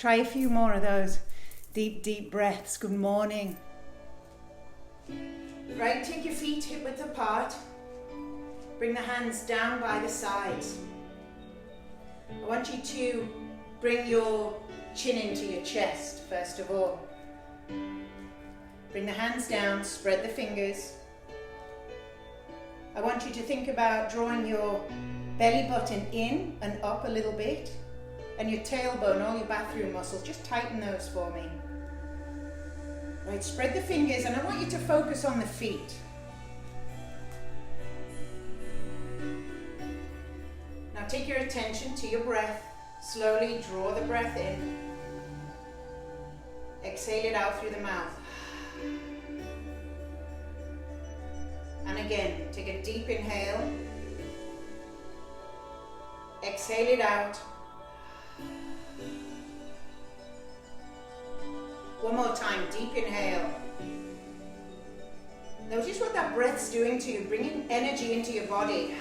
Try a few more of those. Deep, deep breaths. Good morning. Right, take your feet hip width apart. Bring the hands down by the sides. I want you to bring your chin into your chest, first of all. Bring the hands down, spread the fingers. I want you to think about drawing your belly button in and up a little bit, and your tailbone, all your bathroom muscles, just tighten those for me. Right, spread the fingers, and I want you to focus on the feet. Now take your attention to your breath. Slowly draw the breath in. Exhale it out through the mouth. And again, take a deep inhale. Exhale it out. One more time, deep inhale. Notice what that breath's doing to you, bringing energy into your body.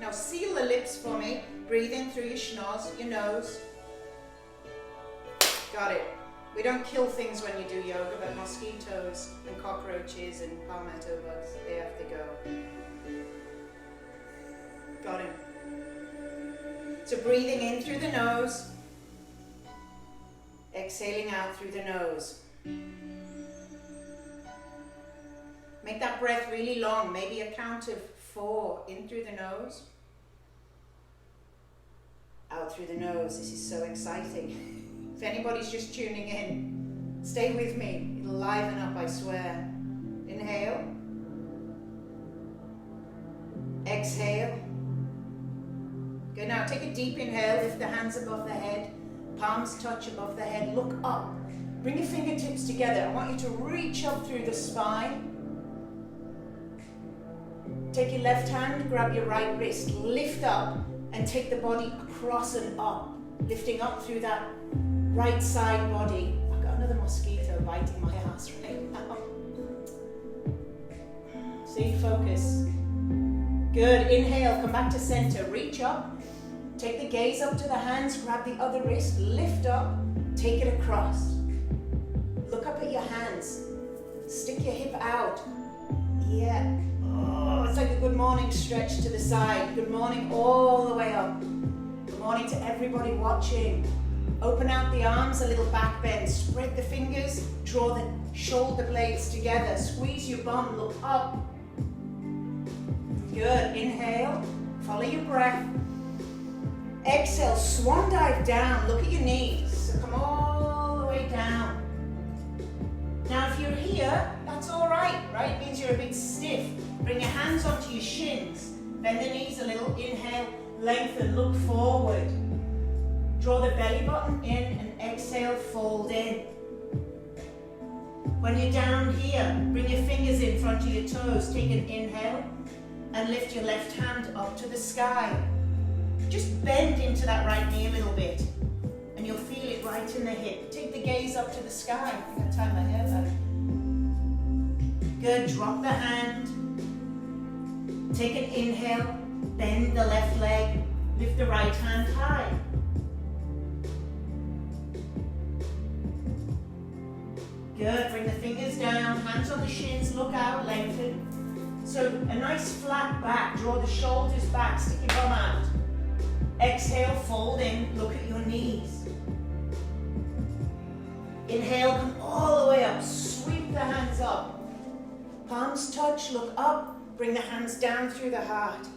Now seal the lips for me. Breathe in through your schnoz, your nose. Got it. We don't kill things when you do yoga, but mosquitoes and cockroaches and palmetto bugs, they have to go. Got it. So breathing in through the nose. Exhaling out through the nose. Make that breath really long, maybe a count of 4 in through the nose. Out through the nose. This is so exciting. If anybody's just tuning in, stay with me. It'll liven up, I swear. Inhale. Exhale. Good, now take a deep inhale, lift the hands above the head. Palms touch above the head, look up. Bring your fingertips together. I want you to reach up through the spine. Take your left hand, grab your right wrist, lift up, and take the body across and up. Lifting up through that right side body. I've got another mosquito biting my ass right now. See, focus. Good, inhale, come back to center, reach up. Take the gaze up to the hands, grab the other wrist, lift up, take it across. Look up at your hands, stick your hip out. Yeah, oh, it's like a good morning stretch to the side. Good morning all the way up. Good morning to everybody watching. Open out the arms, a little back bend, spread the fingers, draw the shoulder blades together, squeeze your bum, look up. Good, inhale, follow your breath. Exhale, swan dive down, look at your knees, so come all the way down. Now if you're here, that's all right? It means you're a bit stiff. Bring your hands onto your shins, bend the knees a little, inhale, lengthen, look forward. Draw the belly button in and exhale, fold in. When you're down here, bring your fingers in front of your toes, take an inhale and lift your left hand up to the sky. Just bend into that right knee a little bit and you'll feel it right in the hip. Take the gaze up to the sky. I'm going to tie my hair back. Good, drop the hand. Take an inhale, bend the left leg, lift the right hand high. Good, bring the fingers down, hands on the shins, look out, lengthen. So a nice flat back, draw the shoulders back, stick your bum out. Exhale, fold in, look at your knees. Inhale, come all the way up, sweep the hands up. Palms touch, look up, bring the hands down through the heart.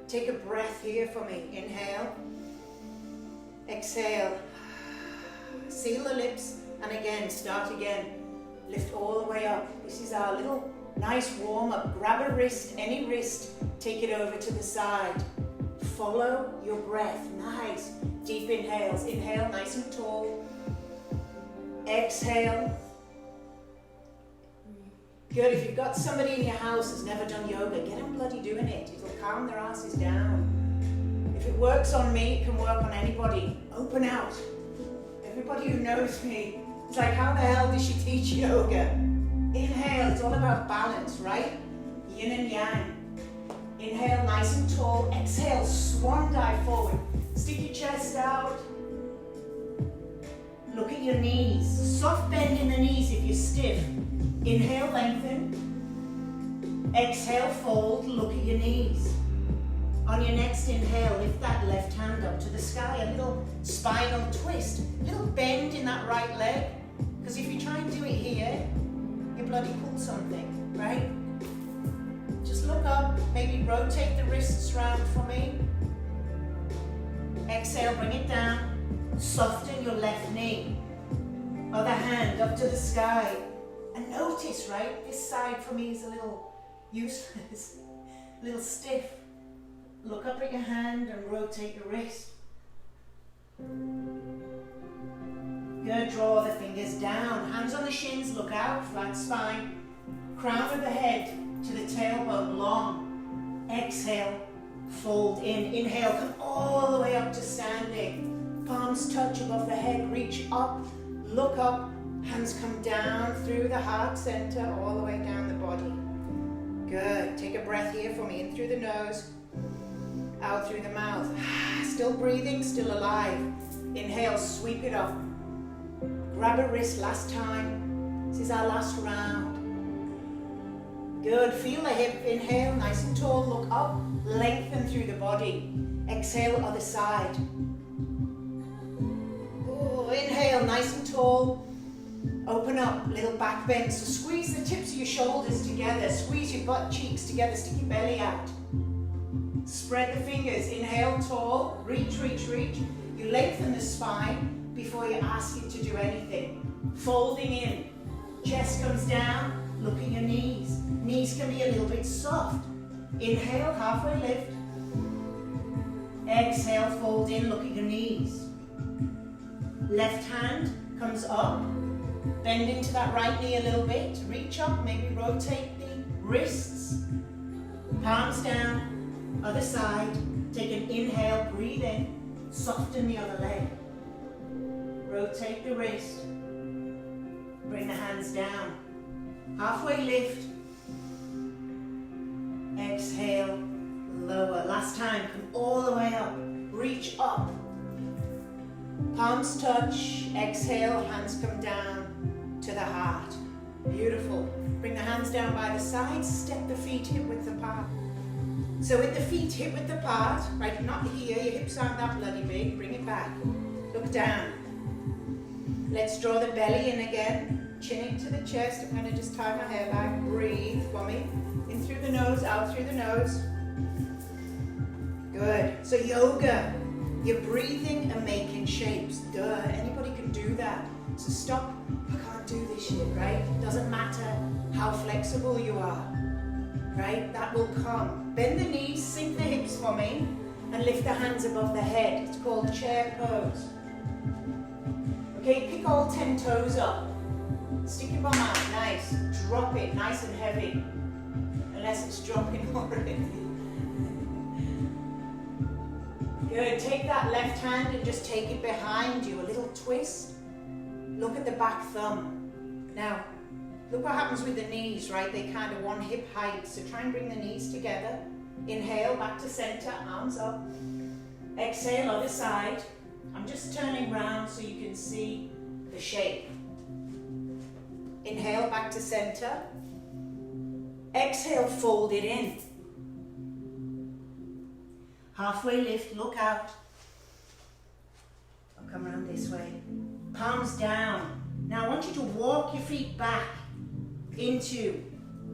Take a breath here for me. Inhale, exhale, seal the lips, and again, start again. Lift all the way up. This is our little nice warm up. Grab a wrist, any wrist, take it over to the side. Follow your breath. Nice. Deep inhales. Inhale, nice and tall. Exhale. Good. If you've got somebody in your house who's never done yoga, get them bloody doing it. It'll calm their asses down. If it works on me, it can work on anybody. Open out. Everybody who knows me, it's like, how the hell does she teach yoga? Inhale. It's all about balance, right? Yin and yang. Inhale, nice and tall. Exhale, swan dive forward. Stick your chest out. look at your knees. Soft bend in the knees if you're stiff. Inhale, lengthen. Exhale, fold, look at your knees. On your next inhale, lift that left hand up to the sky. A little spinal twist. A little bend in that right leg. Because if you try and do it here, you bloody pull something, right? Just look up, maybe rotate the wrists round for me. Exhale, bring it down. Soften your left knee. Other hand up to the sky. And notice, right, this side for me is a little useless, a little stiff. Look up at your hand and rotate your wrist. Good, draw the fingers down. Hands on the shins, look out, flat spine. Crown of the head to the tailbone, long. Exhale, fold in. Inhale, come all the way up to standing. Palms touch above the head, reach up, look up. Hands come down through the heart center, all the way down the body. Good, take a breath here for me, in through the nose, out through the mouth. Still breathing, still alive. Inhale, sweep it up. Grab a wrist, last time. This is our last round. Good, feel the hip, inhale, nice and tall, look up, lengthen through the body. Exhale, other side. Oh, inhale, nice and tall. Open up, little back bend. So squeeze the tips of your shoulders together, squeeze your butt cheeks together, stick your belly out. Spread the fingers, inhale, tall, reach, reach, reach. You lengthen the spine before you ask it to do anything. Folding in, chest comes down, look at your knees. Knees can be a little bit soft. Inhale, halfway lift. Exhale, fold in, look at your knees. Left hand comes up. Bend into that right knee a little bit. Reach up, maybe rotate the wrists. Palms down, other side. Take an inhale, breathe in. Soften the other leg. Rotate the wrist. Bring the hands down. Halfway lift. Exhale, lower. Last time, come all the way up. Reach up. Palms touch. Exhale, hands come down to the heart. Beautiful. Bring the hands down by the sides. Step the feet hip width apart. So with the feet hip width apart, right, not here, your hips aren't that bloody big. Bring it back. Look down. Let's draw the belly in again. Chin into the chest. I'm going to just tie my hair back. Breathe for me. In through the nose, out through the nose. Good. So yoga, you're breathing and making shapes. Duh, anybody can do that. So stop, I can't do this shit, right? Doesn't matter how flexible you are, right? That will come. Bend the knees, sink the hips for me, and lift the hands above the head. It's called chair pose. Okay, pick all 10 toes up. Stick your bum out, nice. Drop it, nice and heavy. Unless it's dropping already. Good, take that left hand and just take it behind you, a little twist. Look at the back thumb. Now, look what happens with the knees, right? They kind of one hip height, so try and bring the knees together. Inhale, back to center, arms up. Exhale, other side. I'm just turning round so you can see the shape. Inhale, back to center. Exhale, fold it in. Halfway lift, look out. I'll come around this way. Palms down. Now I want you to walk your feet back into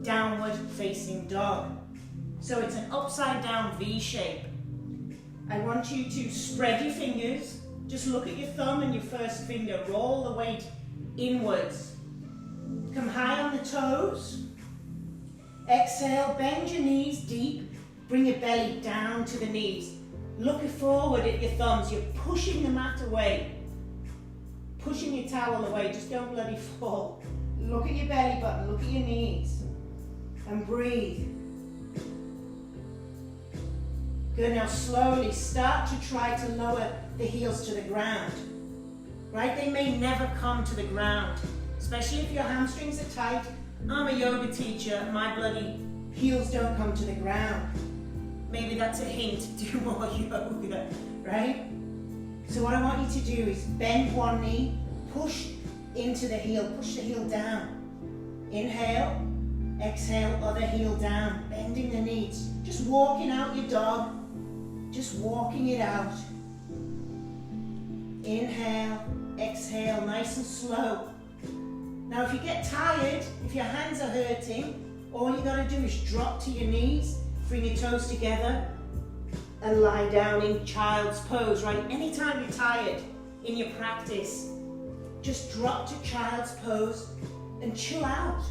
downward facing dog. So it's an upside down V shape. I want you to spread your fingers. Just look at your thumb and your first finger. Roll the weight inwards. Come high on the toes. Exhale, bend your knees deep. Bring your belly down to the knees. Look forward at your thumbs. You're pushing the mat away. Pushing your towel away. Just don't bloody fall. Look at your belly button. Look at your knees. And breathe. Good, now slowly start to try to lower the heels to the ground. Right? They may never come to the ground. Especially if your hamstrings are tight. I'm a yoga teacher and my bloody heels don't come to the ground. Maybe that's a hint, do more yoga, right? So what I want you to do is bend one knee, push into the heel, push the heel down. Inhale, exhale, other heel down, bending the knees. Just walking out your dog, just walking it out. Inhale, exhale, nice and slow. Now if you get tired, if your hands are hurting, all you got to do is drop to your knees, bring your toes together, and lie down in child's pose, right? Anytime you're tired in your practice, just drop to child's pose and chill out,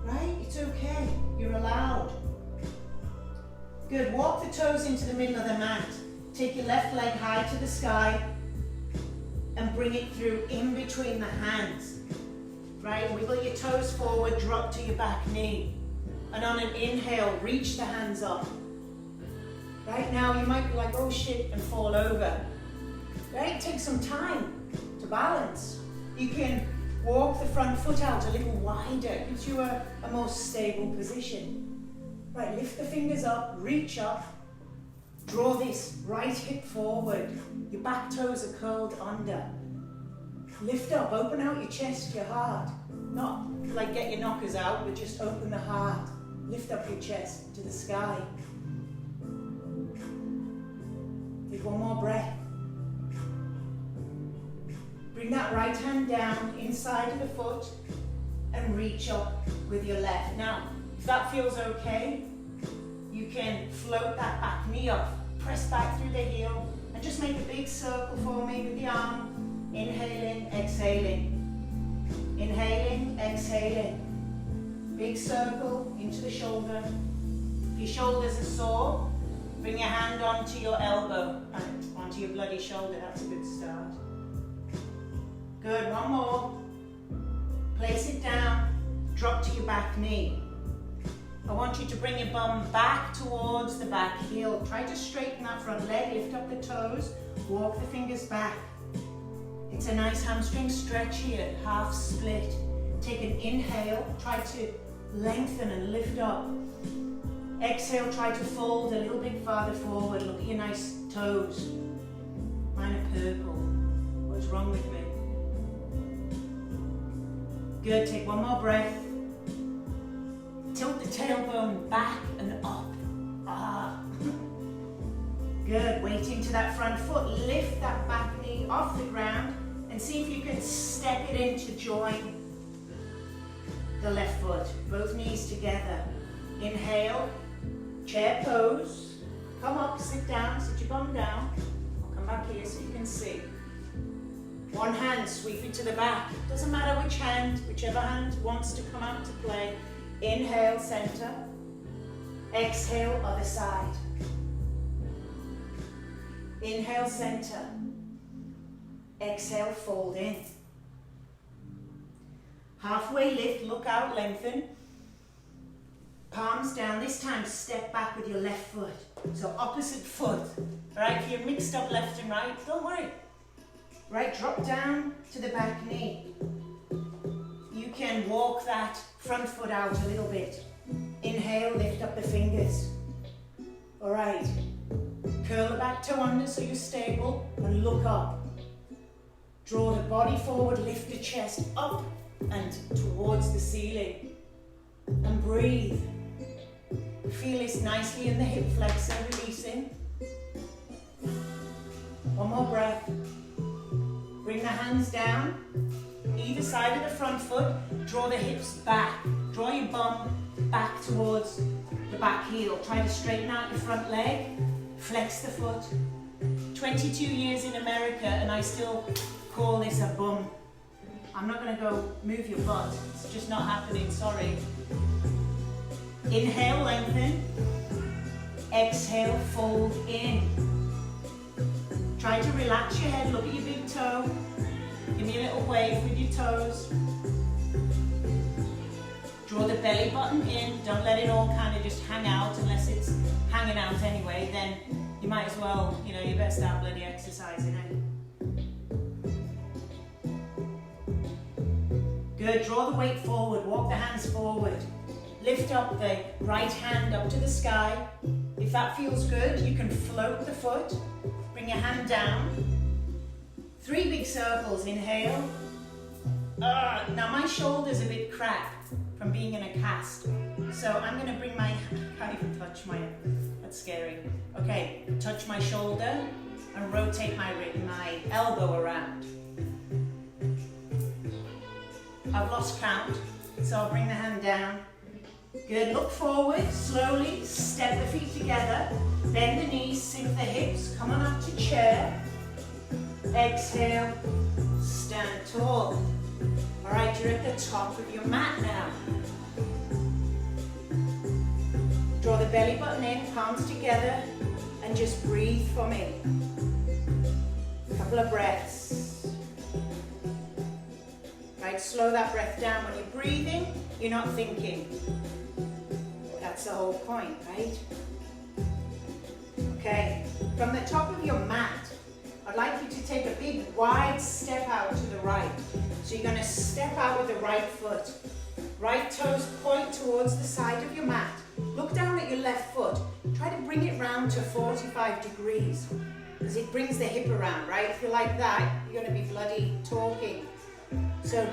right? It's okay, you're allowed. Good, walk the toes into the middle of the mat. Take your left leg high to the sky and bring it through in between the hands, right? Wiggle your toes forward, drop to your back knee. And on an inhale, reach the hands up. Right now, you might be like, oh shit, and fall over. Right, take some time to balance. You can walk the front foot out a little wider, gives you a more stable position. Right, lift the fingers up, reach up, draw this right hip forward. Your back toes are curled under. Lift up, open out your chest, your heart. Not like get your knockers out, but just open the heart. Lift up your chest to the sky. Take one more breath. Bring that right hand down inside of the foot and reach up with your left. Now, if that feels okay, you can float that back knee up, press back through the heel, and just make a big circle for me with the arm. Inhaling, exhaling. Inhaling, exhaling. Big circle into the shoulder. If your shoulders are sore, bring your hand onto your elbow and onto your bloody shoulder. That's a good start. Good, one more. Place it down, drop to your back knee. I want you to bring your bum back towards the back heel. Try to straighten that front leg, lift up the toes, walk the fingers back. It's a nice hamstring stretch here, half split. Take an inhale, try to lengthen and lift up. Exhale, try to fold a little bit farther forward. Look at your nice toes. Mine are purple. What's wrong with me? Good, take one more breath. Tilt the tailbone back and up. Ah. Good, weight into that front foot. Lift that back knee off the ground and see if you can step it in to join the left foot. Both knees together. Inhale, chair pose. Come up, sit down, sit your bum down. I'll come back here so you can see. One hand, sweep it to the back. Doesn't matter which hand, whichever hand wants to come out to play. Inhale, center. Exhale, other side. Inhale, center. Exhale, fold in. Halfway lift, look out, lengthen. Palms down, this time step back with your left foot. So opposite foot. Right, if you're mixed up left and right, don't worry. Right, drop down to the back knee. You can walk that front foot out a little bit. Inhale, lift up the fingers. All right, curl the back toe under so you're stable and look up. Draw the body forward, lift the chest up and towards the ceiling. And breathe. Feel this nicely in the hip flexor, releasing. One more breath. Bring the hands down, either side of the front foot. Draw the hips back. Draw your bum back towards the back heel. Try to straighten out your front leg. Flex the foot. 22 years in America and I still call this a bum. I'm not going to go move your butt. It's just not happening, sorry. Inhale, lengthen. Exhale, fold in. Try to relax your head, look at your big toe. Give me a little wave with your toes. Draw the belly button in. Don't let it all kind of just hang out unless it's hanging out anyway. Then you might as well, you better start bloody exercising it. Good, draw the weight forward, walk the hands forward. Lift up the right hand up to the sky. If that feels good, you can float the foot. Bring your hand down. 3 big circles. Inhale, Now my shoulder's a bit cracked from being in a cast. So I'm going to bring my, I can't even touch my, that's scary. Okay, touch my shoulder and rotate my elbow around. I've lost count, so I'll bring the hand down. Good, look forward, slowly, step the feet together, bend the knees, sink the hips, come on up to chair. Exhale, stand tall. All right, you're at the top of your mat now. Draw the belly button in, palms together, and just breathe for me. A couple of breaths. Right, slow that breath down. When you're breathing, you're not thinking. That's the whole point, right? Okay, from the top of your mat, I'd like you to take a big wide step out to the right. So you're going to step out with the right foot. Right toes point towards the side of your mat. Look down at your left foot. Try to bring it round to 45 degrees. Because it brings the hip around, right? If you're like that, you're going to be bloody talking. So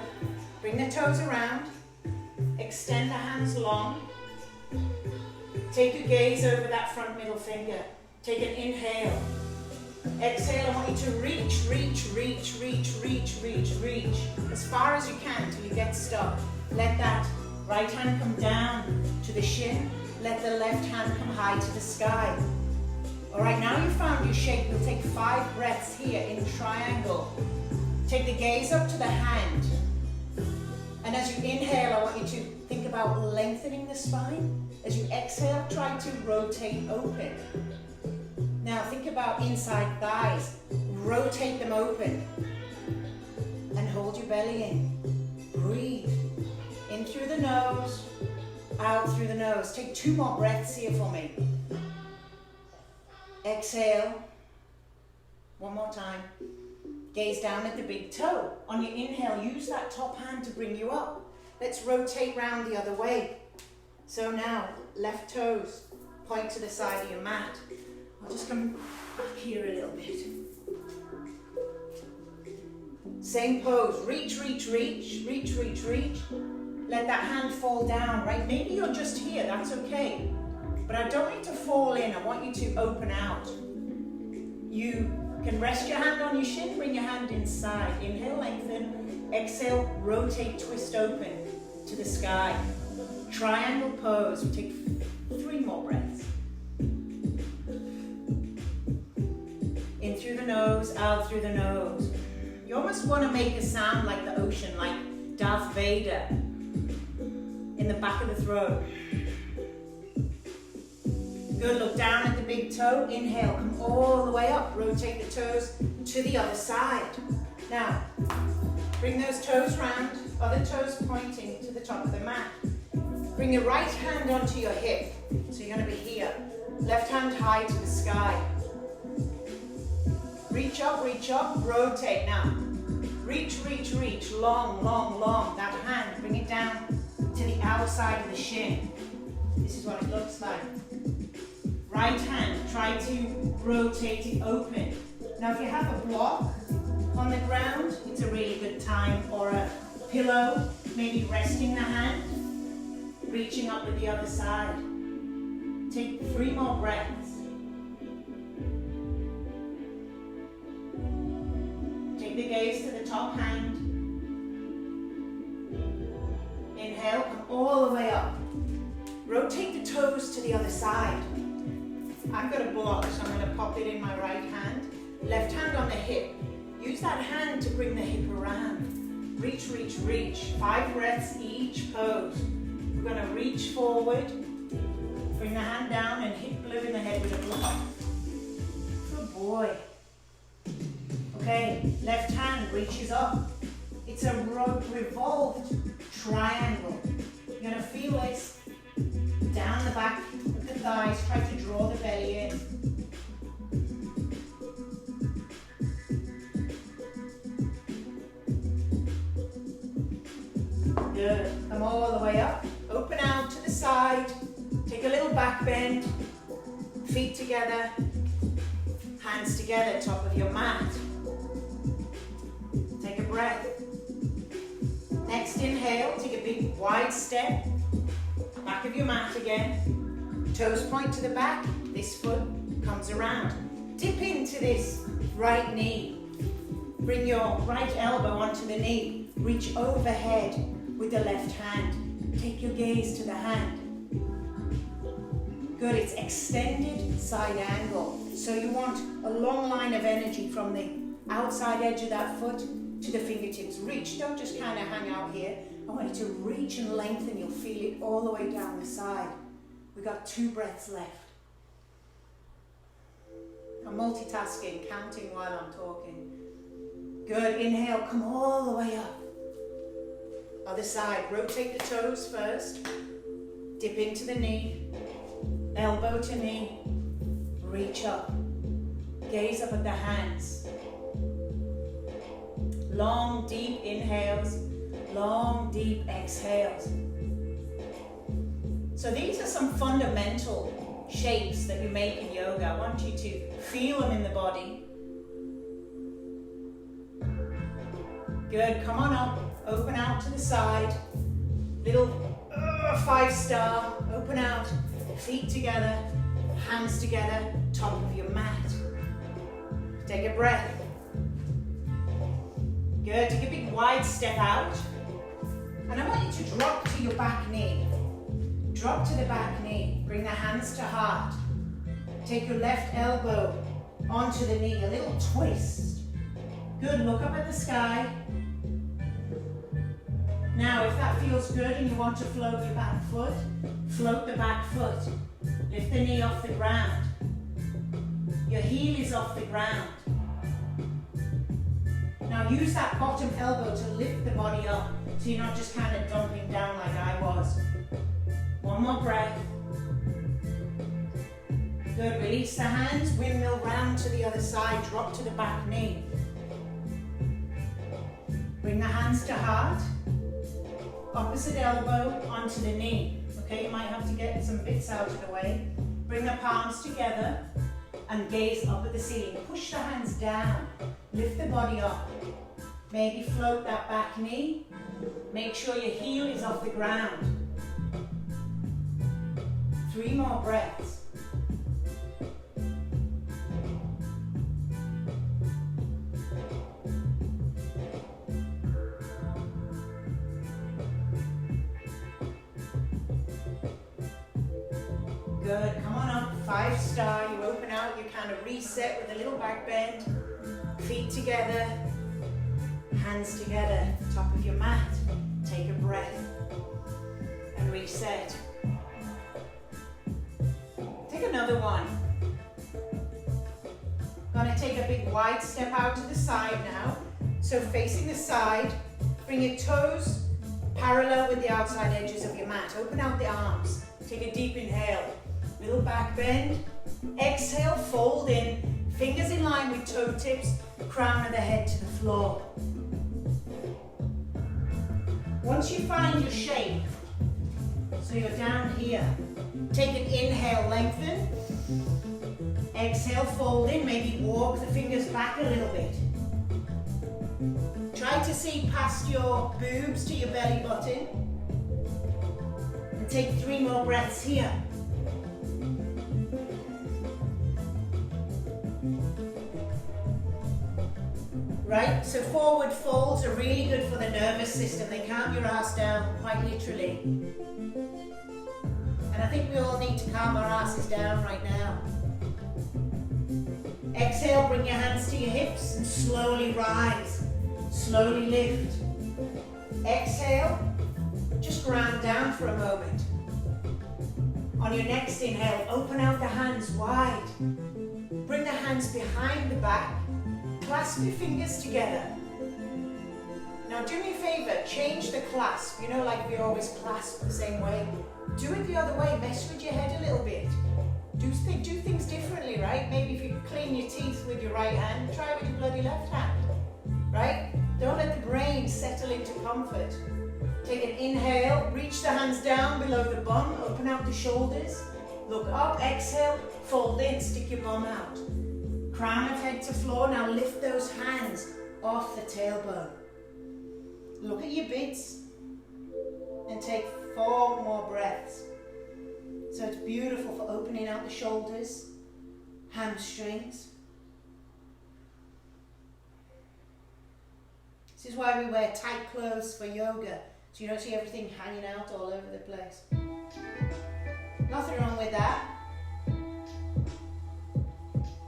bring the toes around. Extend the hands long. Take your gaze over that front middle finger. Take an inhale. Exhale, I want you to reach, reach, reach, reach, reach, reach, reach. As far as you can until you get stuck. Let that right hand come down to the shin. Let the left hand come high to the sky. All right, now you've found your shape. We'll take 5 breaths here in triangle. Take the gaze up to the hand. And as you inhale, I want you to think about lengthening the spine. As you exhale, try to rotate open. Now think about inside thighs. Rotate them open. And hold your belly in. Breathe. In through the nose, out through the nose. Take 2 more breaths here for me. Exhale. One more time. Gaze down at the big toe. On your inhale, use that top hand to bring you up. Let's rotate round the other way. So now, left toes point to the side of your mat. I'll just come back here a little bit. Same pose. Reach, reach, reach. Reach, reach, reach. Let that hand fall down, right? Maybe you're just here, that's okay. But I don't need to fall in, I want you to open out. You can rest your hand on your shin, bring your hand inside. Inhale, lengthen. Exhale, rotate, twist open to the sky. Triangle pose. We take 3 more breaths. In through the nose, out through the nose. You almost want to make a sound like the ocean, like Darth Vader in the back of the throat. Good, look down at the big toe. Inhale, come all the way up. Rotate the toes to the other side. Now, bring those toes round, other toes pointing to the top of the mat. Bring your right hand onto your hip. So you're going to be here. Left hand high to the sky. Reach up, rotate now. Reach, reach, reach, long, long, long. That hand, bring it down to the outside of the shin. This is what it looks like. Right hand, try to rotate it open. Now if you have a block on the ground, it's a really good time, or a pillow, maybe resting the hand, reaching up to the other side. Take 3 more breaths. Take the gaze to the top hand. Inhale, come all the way up. Rotate the toes to the other side. I've got a block, so I'm going to pop it in my right hand. Left hand on the hip. Use that hand to bring the hip around. Reach, reach, reach. 5 breaths each pose. We're going to reach forward. Bring the hand down and hit blue in the head with a block. Good boy. Okay, left hand reaches up. It's a revolved triangle. You're going to feel this down the back of the thighs. Try to draw the belly in. Good. Come all the way up. Open out to the side. Take a little back bend. Feet together. Hands together, top of your mat. Take a breath. exhale, take a big wide step. Back of your mat again. Toes point to the back. This foot comes around. Dip into this right knee. Bring your right elbow onto the knee. Reach overhead with the left hand. Take your gaze to the hand. Good, it's extended side angle. So you want a long line of energy from the outside edge of that foot to the fingertips. Reach, don't just kind of hang out here. I want you to reach and lengthen. You'll feel it all the way down the side. We've got 2 breaths left. I'm multitasking, counting while I'm talking. Good, inhale, come all the way up. Other side, rotate the toes first. Dip into the knee. Elbow to knee. Reach up. Gaze up at the hands. Long, deep inhales. Long, deep exhales. So these are some fundamental shapes that you make in yoga. I want you to feel them in the body. Good, come on up, open out to the side. Little 5-star, open out, feet together, hands together, top of your mat. Take a breath. Good, take a big wide step out. And I want you to drop to your back knee. Drop to the back knee. Bring the hands to heart. Take your left elbow onto the knee. A little twist. Good. Look up at the sky. Now, if that feels good and you want to float your back foot, float the back foot. Lift the knee off the ground. Your heel is off the ground. Now use that bottom elbow to lift the body up so you're not just kind of dumping down like I was. One more breath. Good, release the hands, windmill round to the other side, drop to the back knee. Bring the hands to heart, opposite elbow onto the knee. Okay, you might have to get some bits out of the way. Bring the palms together and gaze up at the ceiling. Push the hands down, lift the body up. Maybe float that back knee. Make sure your heel is off the ground. 3 more breaths. Good, come on up, 5-star, you open out, you kind of reset with a little back bend, feet together, hands together, top of your mat, take a breath, and reset. Take another one. Gonna take a big wide step out to the side now. So facing the side, bring your toes parallel with the outside edges of your mat. Open out the arms. Take a deep inhale. Little back bend. Exhale, fold in. Fingers in line with toe tips. Crown of the head to the floor. Once you find your shape, so you're down here, take an inhale, lengthen. Exhale, fold in. Maybe walk the fingers back a little bit. Try to see past your boobs to your belly button. And take 3 more breaths here. Right, so forward folds are really good for the nervous system. They calm your ass down, quite literally. And I think we all need to calm our asses down right now. Exhale, bring your hands to your hips and slowly rise. Slowly lift. Exhale, just ground down for a moment. On your next inhale, open out the hands wide. Bring the hands behind the back. Clasp your fingers together. Now do me a favor, change the clasp. You know, like we always clasp the same way. Do it the other way, mess with your head a little bit. Do things differently, right? Maybe if you clean your teeth with your right hand, try it with your bloody left hand, right? Don't let the brain settle into comfort. Take an inhale, reach the hands down below the bum, open out the shoulders, look up, exhale, fold in, stick your bum out. Crown of head to floor, now lift those hands off the tailbone. Look at your bits. And take 4 more breaths. So it's beautiful for opening out the shoulders, hamstrings. This is why we wear tight clothes for yoga, so you don't see everything hanging out all over the place. Nothing wrong with that.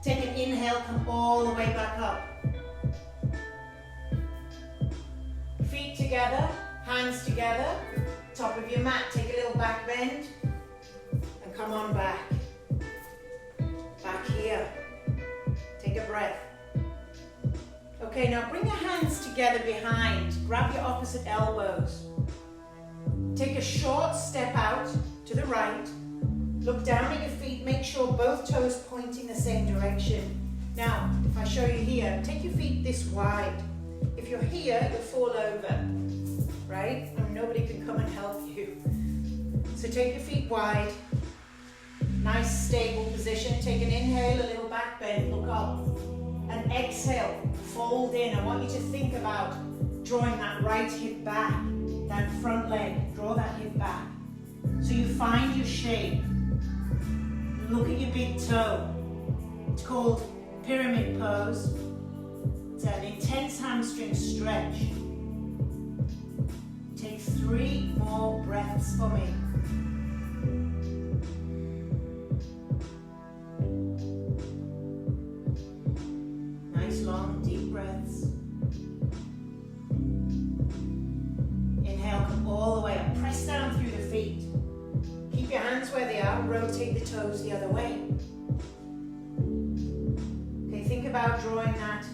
Take an inhale, come all the way back up. Feet together, hands together, top of your mat. Take a little back bend and come on back. Back here. Take a breath. Okay, now bring your hands together behind. Grab your opposite elbows. Take a short step out to the right. Look down at your feet. Make sure both toes pointing the same direction. Now, if I show you here, take your feet this wide. If you're here, you'll fall over, right? And nobody can come and help you. So take your feet wide. Nice stable position. Take an inhale, a little back bend, look up. And exhale, fold in. I want you to think about drawing that right hip back, that front leg, draw that hip back. So you find your shape. Look at your big toe. It's called pyramid pose. It's an intense hamstring stretch. Take 3 more breaths for me. Nice long deep breaths. Inhale, come all the way up. Press down through the feet. Keep your hands where they are. Rotate the toes the other way. Okay, think about drawing that,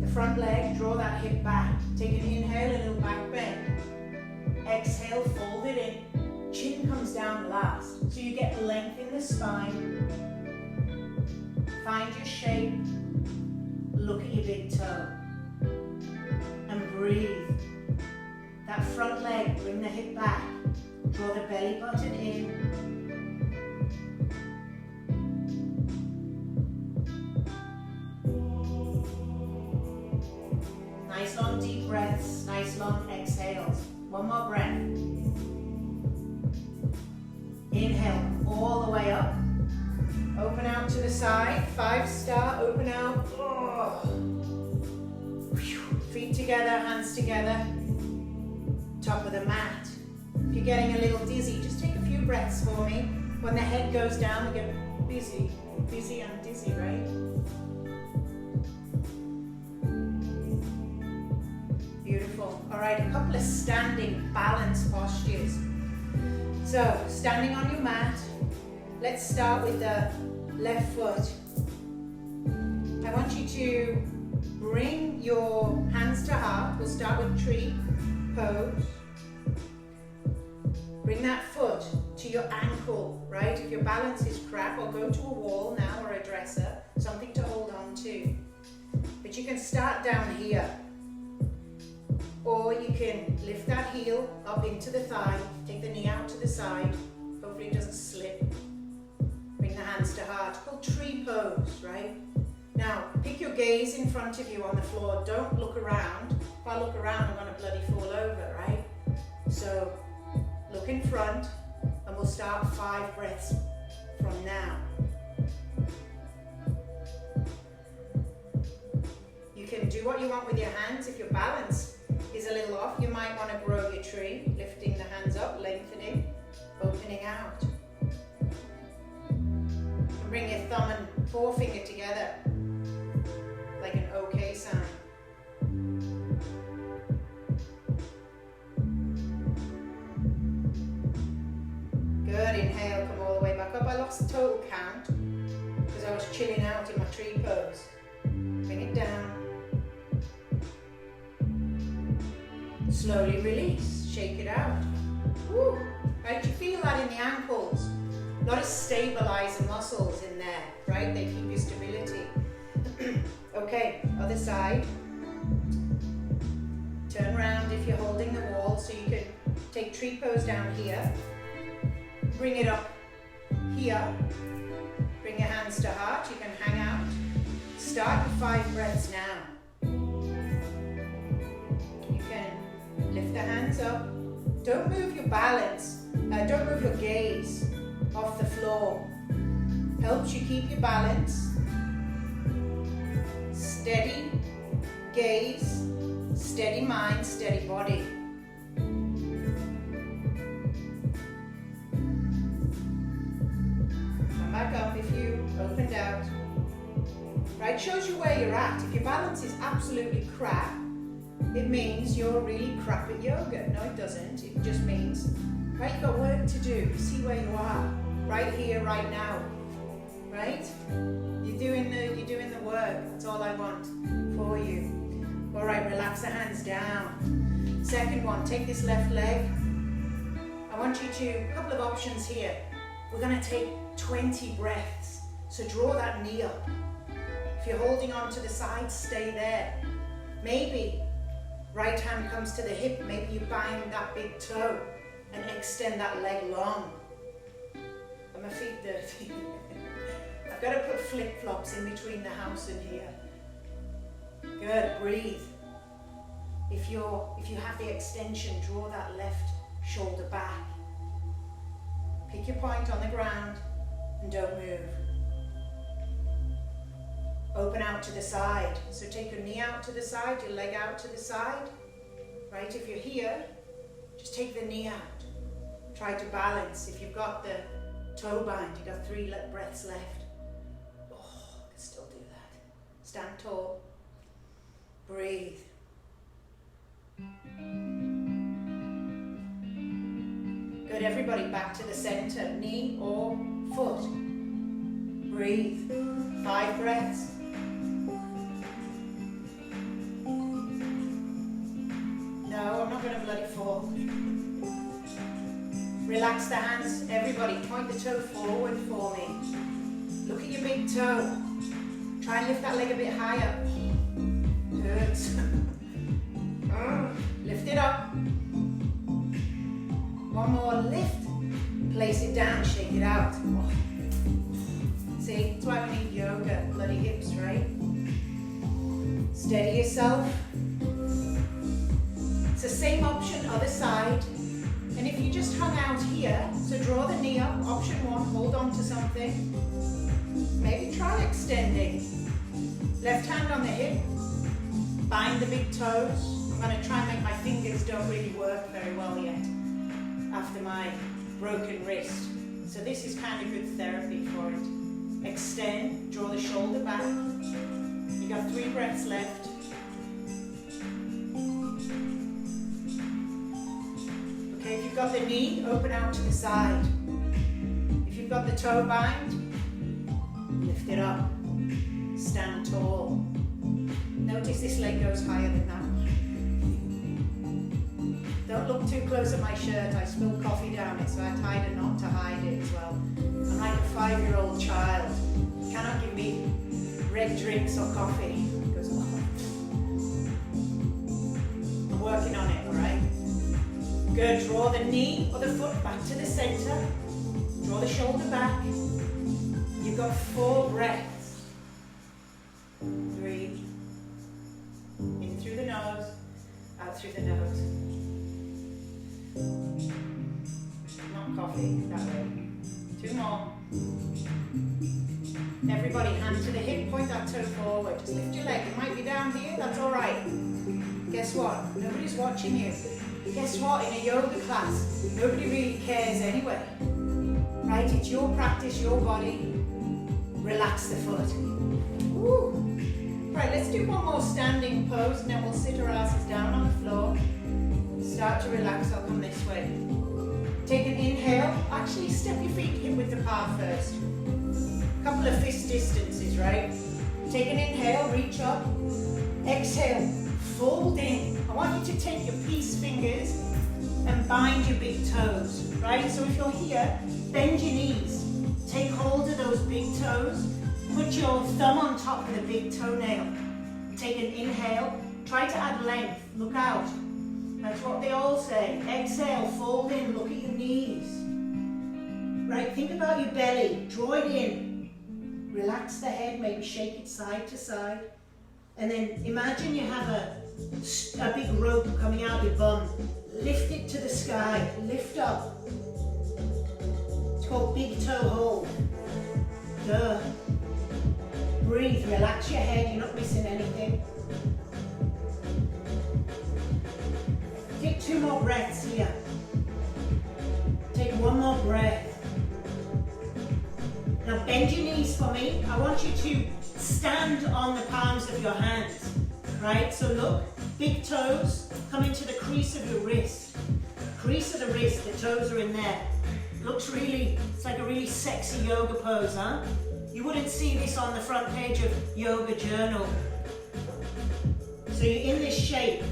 the front leg, draw that hip back. Take an inhale, a little back bend. Exhale, fold it in. Chin comes down last. So you get length in the spine. Find your shape. Look at your big toe. And breathe. That front leg, bring the hip back. Draw the belly button in. Nice long deep breaths, nice long exhales. One more breath. Inhale all the way up. Open out to the side. 5-star, open out. Oh. Feet together, hands together. Top of the mat. If you're getting a little dizzy, just take a few breaths for me. When the head goes down, we get busy and dizzy, right? Beautiful. All right, a couple of standing balance postures. So, standing on your mat, let's start with the left foot. I want you to bring your hands to heart. We'll start with tree pose. Bring that foot to your ankle, right? If your balance is crap, or go to a wall now or a dresser, something to hold on to. But you can start down here. Or you can lift that heel up into the thigh, take the knee out to the side, hopefully it doesn't slip. Bring the hands to heart, it's called tree pose, right? Now, pick your gaze in front of you on the floor, don't look around. If I look around, I'm gonna bloody fall over, right? So, look in front, and we'll start 5 breaths from now. You can do what you want with your hands. If your balance is a little off, you might want to grow your tree, lifting the hands up, lengthening, opening out. And bring your thumb and forefinger together, like an OK sign. Good, inhale, come all the way back up. I lost the total count because I was chilling out in my tree pose. Bring it down. Slowly release, shake it out. Woo. Right, you feel that in the ankles. A lot of stabilizer muscles in there, right? They keep your stability. Okay, other side. Turn around if you're holding the wall, so you can take tree pose down here. Bring it up here. Bring your hands to heart, you can hang out. Start with 5 breaths now. You can lift the hands up, Don't move your balance, don't move your gaze off the floor. Helps you keep your balance. Steady gaze, steady mind, steady body. Come back up if you opened out. Right, shows you where you're at. If your balance is absolutely crap, it means you're really crap at yoga. No, it doesn't. It just means, right, you've got work to do. See where you are, right here, right now. Right? You're doing the work. That's all I want for you. All right, relax the hands down. Second one, take this left leg. I want you to, a couple of options here. We're going to take 20 breaths. So draw that knee up. If you're holding on to the side, stay there. Maybe right hand comes to the hip. Maybe you bind that big toe and extend that leg long. Are my feet dirty? I've got to put flip-flops in between the house and here. Good, breathe. If you have the extension, draw that left shoulder back. Pick your point on the ground and don't move. Open out to the side. So take your knee out to the side, your leg out to the side. Right, if you're here, just take the knee out. Try to balance. If you've got the toe bind, you've got 3 breaths left. Still do that. Stand tall. Breathe. Good, everybody back to the center. Knee or foot. Breathe. 5 breaths. No, I'm not going to bloody fall. Relax the hands. Everybody, point the toe forward for me. Look at your big toe. Try and lift that leg a bit higher. Hurts. Lift it up. One more lift. Place it down, shake it out. See, that's why we need yoga. Bloody hips, right? Steady yourself. It's the same option, other side. And if you just hung out here, so draw the knee up, option 1, hold on to something. Maybe try extending. Left hand on the hip, bind the big toes. I'm going to try and make my fingers don't really work very well yet after my broken wrist. So this is kind of good therapy for it. Extend, draw the shoulder back. You got 3 breaths left. Okay, if you've got the knee, open out to the side. If you've got the toe bind, lift it up. Stand tall. Notice this leg goes higher than that one. Don't look too close at my shirt. I spilled coffee down it, so I tied a knot to hide it as well. I'm like a 5-year-old child. You cannot give me red drinks or coffee. It goes, oh. I'm working on it, all right? Good. Draw the knee or the foot back to the center. Draw the shoulder back. You've got 4 breaths. 3. In through the nose, out through the nose. Not coffee, that way. 2 more. Everybody, hand to the hip, point that toe forward. Just lift your leg. It might be down here, that's alright. Guess what? Nobody's watching you. Guess what? In a yoga class, nobody really cares anyway. Right? It's your practice, your body. Relax the foot. Woo. Right, let's do one more standing pose and then we'll sit our asses down on the floor. Start to relax, I'll come this way. Take an inhale. Actually, step your feet hip width apart first. Couple of fist distances, right? Take an inhale, reach up. Exhale, fold in. I want you to take your peace fingers and bind your big toes, right? So if you're here, bend your knees. Take hold of those big toes. Put your thumb on top of the big toenail. Take an inhale. Try to add length. Look out. That's what they all say. Exhale, fold in. Look at your knees. Right, think about your belly. Draw it in. Relax the head. Maybe shake it side to side. And then imagine you have a a big rope coming out your bum. Lift it to the sky, lift up. It's called big toe hold. Good. Breathe, relax your head, you're not missing anything. Take 2 more breaths here. Take 1 more breath. Now bend your knees for me. I want you to stand on the palms of your hands. Right, so look, big toes come into the crease of your wrist. Crease of the wrist, the toes are in there. Looks really, it's like a really sexy yoga pose, huh? You wouldn't see this on the front page of Yoga Journal. So you're in this shape.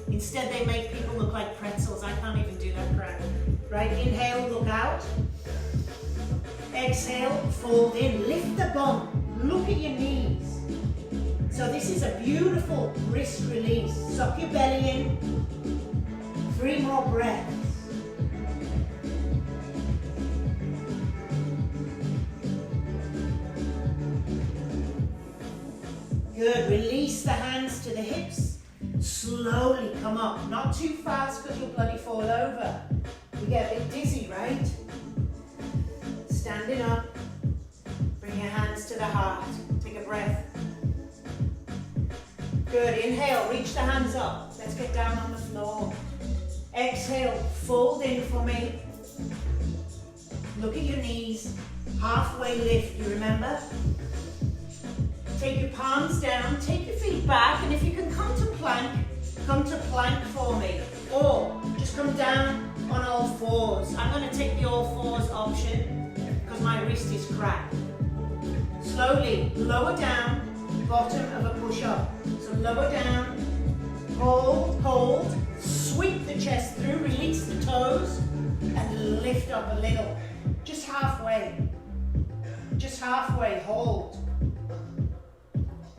Instead they make people look like pretzels. I can't even do that crap. Right, inhale, look out. Exhale, fold in, lift the bum, look at your knees. So this is a beautiful wrist release. Suck your belly in. 3 more breaths. Good, release the hands to the hips. Slowly come up, not too fast because you'll bloody fall over. We get a bit dizzy, right? Standing up, bring your hands to the heart. Take a breath. Good, inhale, reach the hands up. Let's get down on the floor. Exhale, fold in for me. Look at your knees. Halfway lift, you remember? Take your palms down, take your feet back, and if you can come to plank for me. Or just come down on all fours. I'm going to take the all fours option because my wrist is cracked. Slowly lower down, bottom of a push-up. So lower down, hold, hold, sweep the chest through, release the toes, and lift up a little. Just halfway. Just halfway, hold.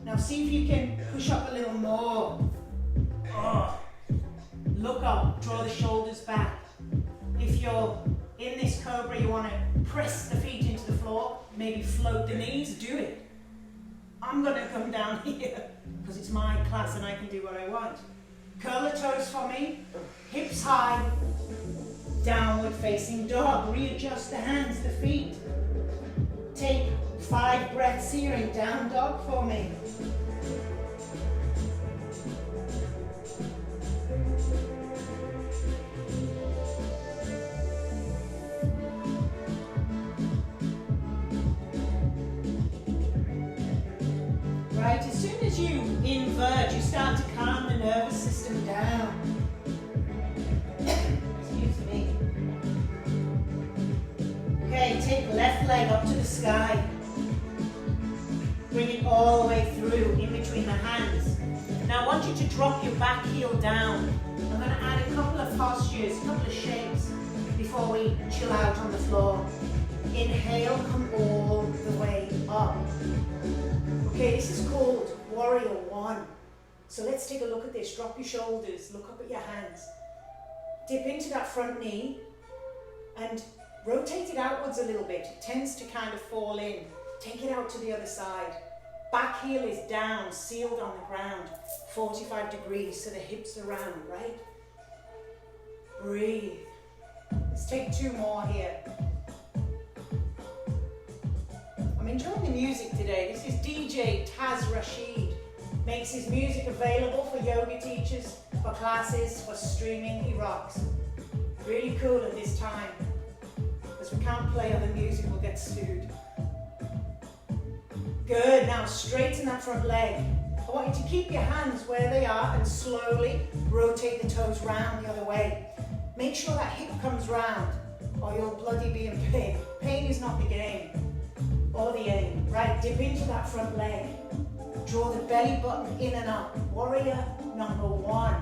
Now see if you can push up a little more. Oh. Look up, draw the shoulders back. If you're in this cobra, you want to press the feet into the floor, maybe float the knees, do it. I'm going to come down here because it's my class and I can do what I want. Curl the toes for me, hips high, downward facing dog. Readjust the hands, the feet. Take 5 breaths here in down dog for me. Right, as soon as you invert, you start to calm the nervous system down. Excuse me. Okay, take left leg up to the sky. Bring it all the way through, in between the hands. Now I want you to drop your back heel down. I'm going to add a couple of postures, a couple of shapes before we chill out on the floor. Inhale, come all the way up. Okay, this is called Warrior 1. So let's take a look at this. Drop your shoulders, look up at your hands. Dip into that front knee and rotate it outwards a little bit. It tends to kind of fall in. Take it out to the other side. Back heel is down, sealed on the ground. 45 degrees, so the hips are round, right? Breathe. Let's take 2 more here. I'm enjoying the music today. This is DJ Taz Rashid. Makes his music available for yoga teachers, for classes, for streaming. He rocks. Really cool at this time. Because we can't play other music, we'll get sued. Good, now straighten that front leg. I want you to keep your hands where they are and slowly rotate the toes round the other way. Make sure that hip comes round or you'll bloody be in pain. Pain is not the game. Or the aim, right? Dip into that front leg. Draw the belly button in and up. Warrior number 1.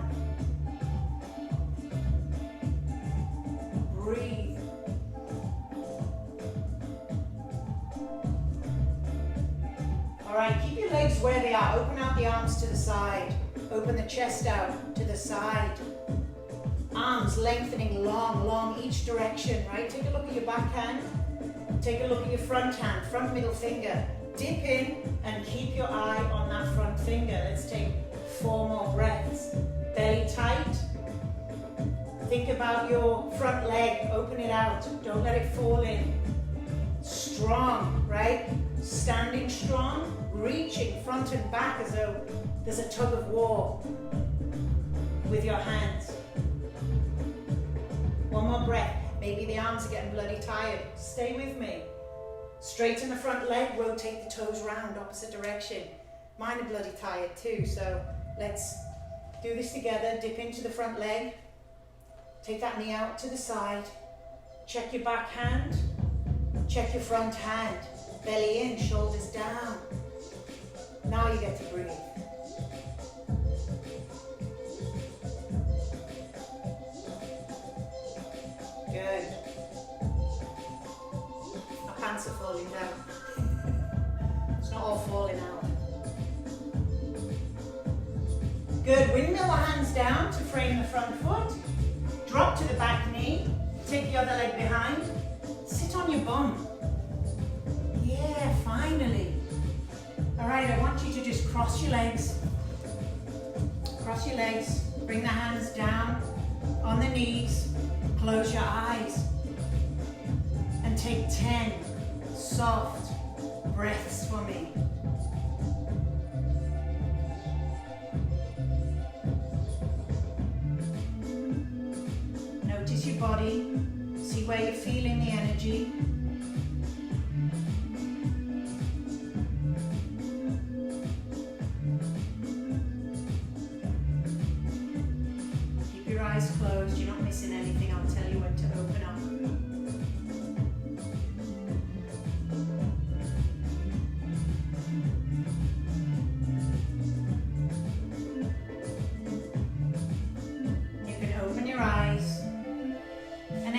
Breathe. All right, keep your legs where they are. Open out the arms to the side. Open the chest out to the side. Arms lengthening long, long each direction, right? Take a look at your back hand. Take a look at your front hand, front middle finger. Dip in and keep your eye on that front finger. Let's take 4 more breaths. Belly tight. Think about your front leg. Open it out. Don't let it fall in. Strong, right? Standing strong. Reaching front and back as though there's a tug of war with your hands. 1 more breath. Maybe the arms are getting bloody tired. Stay with me. Straighten the front leg, rotate the toes round, opposite direction. Mine are bloody tired too, so let's do this together. Dip into the front leg. Take that knee out to the side. Check your back hand. Check your front hand. Belly in, shoulders down. Now you get to breathe. Good. My pants are falling down. It's not all falling out. Good. Windmill the hands down to frame the front foot. Drop to the back knee. Take the other leg behind. Sit on your bum. Yeah, finally. All right, I want you to just cross your legs. Cross your legs. Bring the hands down on the knees. Close your eyes. And take 10 soft breaths for me. Notice your body. See where you're feeling the energy. Keep your eyes closed. You're not missing anything. I'll tell you when to open up.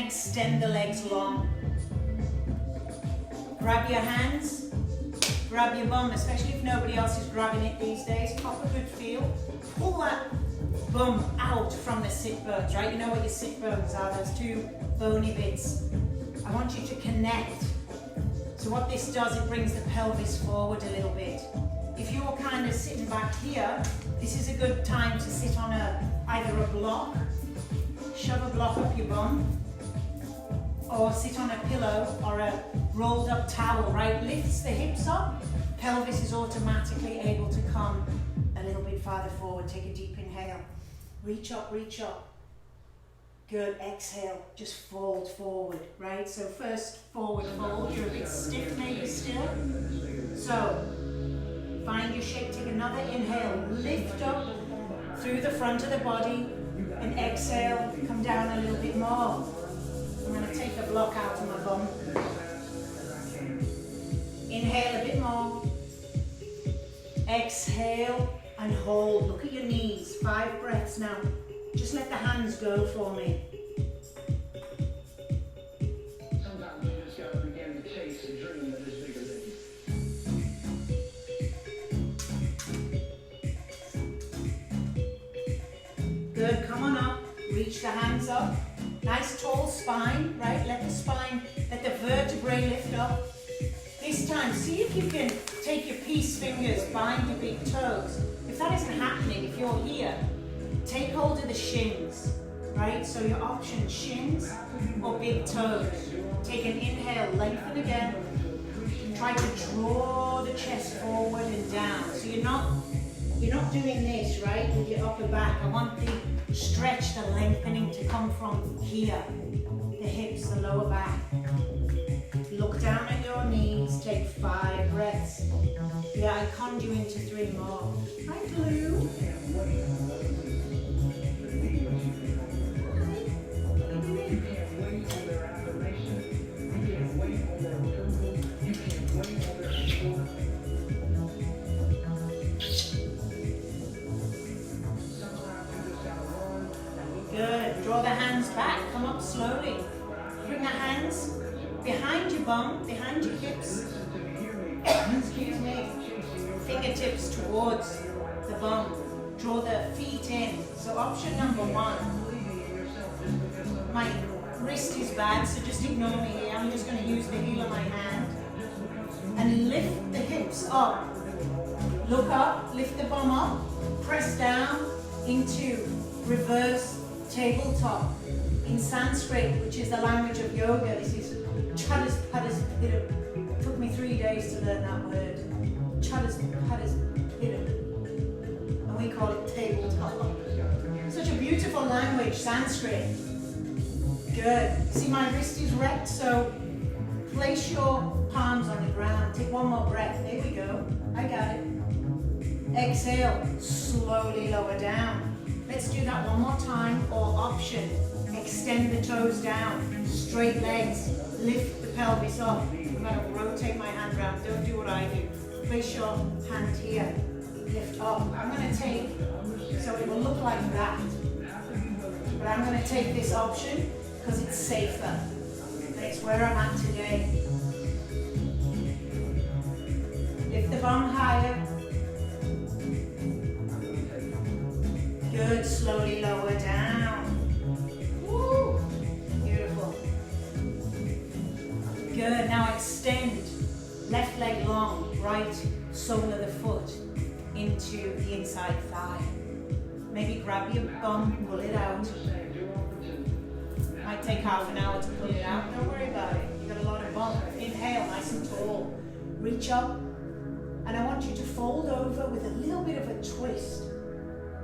Extend the legs long. Grab your hands, grab your bum, especially if nobody else is grabbing it these days. Pop a good feel. Pull that bum out from the sit bones, right? You know what your sit bones are, those 2 bony bits. I want you to connect. So what this does, it brings the pelvis forward a little bit. If you're kind of sitting back here, this is a good time to sit on either a block, shove a block up your bum, or sit on a pillow or a rolled up towel, right? Lifts the hips up, pelvis is automatically able to come a little bit farther forward. Take a deep inhale. Reach up, reach up. Good, exhale, just fold forward, right? So first forward fold, you're a bit stiff maybe still. So find your shape, take another inhale, lift up through the front of the body, and exhale, come down a little bit more. I'm going to take the block out of my bum. Inhale a bit more. Exhale and hold. Look at your knees. 5 breaths now. Just let the hands go for me. Sometimes you just got to begin to chase a dream that is bigger than you. Good. Come on up. Reach the hands up. Nice tall spine, right? Let the vertebrae lift up. This time, see if you can take your peace fingers, bind your big toes. If that isn't happening, if you're here, take hold of the shins, right? So your option, shins or big toes. Take an inhale, lengthen again. Try to draw the chest forward and down. So you're not doing this, right, with your upper back. I want the stretch, the lengthening to come from here, the hips, the lower back. Look down at your knees, take 5 breaths. Yeah, I conned you into 3 more. Hi, Blue. Good. Draw the hands back. Come up slowly. Bring the hands behind your bum, behind your hips. Excuse me. Fingertips towards the bum. Draw the feet in. So option number 1. My wrist is bad, so just ignore me here. I'm just going to use the heel of my hand and lift the hips up. Look up, lift the bum up, press down into reverse tabletop. In Sanskrit, which is the language of yoga, this is Chatuspadaspidam. Took me 3 days to learn that word. Chatuspadaspidam. And we call it tabletop. Such a beautiful language, Sanskrit. Good. See, my wrist is wrecked, so place your palms on the ground. Take one more breath. There we go. I got it. Exhale. Slowly lower down. Let's do that one more time, or option. Extend the toes down. Straight legs. Lift the pelvis up. I'm going to rotate my hand around. Don't do what I do. Place your hand here. Lift up. I'm going to take, so it will look like that. But I'm going to take this option because it's safer. That's where I'm at today. Lift the bum higher. Good. Slowly lower down. Woo. Beautiful. Good. Now extend. Left leg long. Right sole of the foot into the inside thigh. Maybe grab your bum, pull it out. Might take half an hour to pull it out. Don't worry about it. You've got a lot of bum. Inhale, nice and tall. Reach up, and I want you to fold over with a little bit of a twist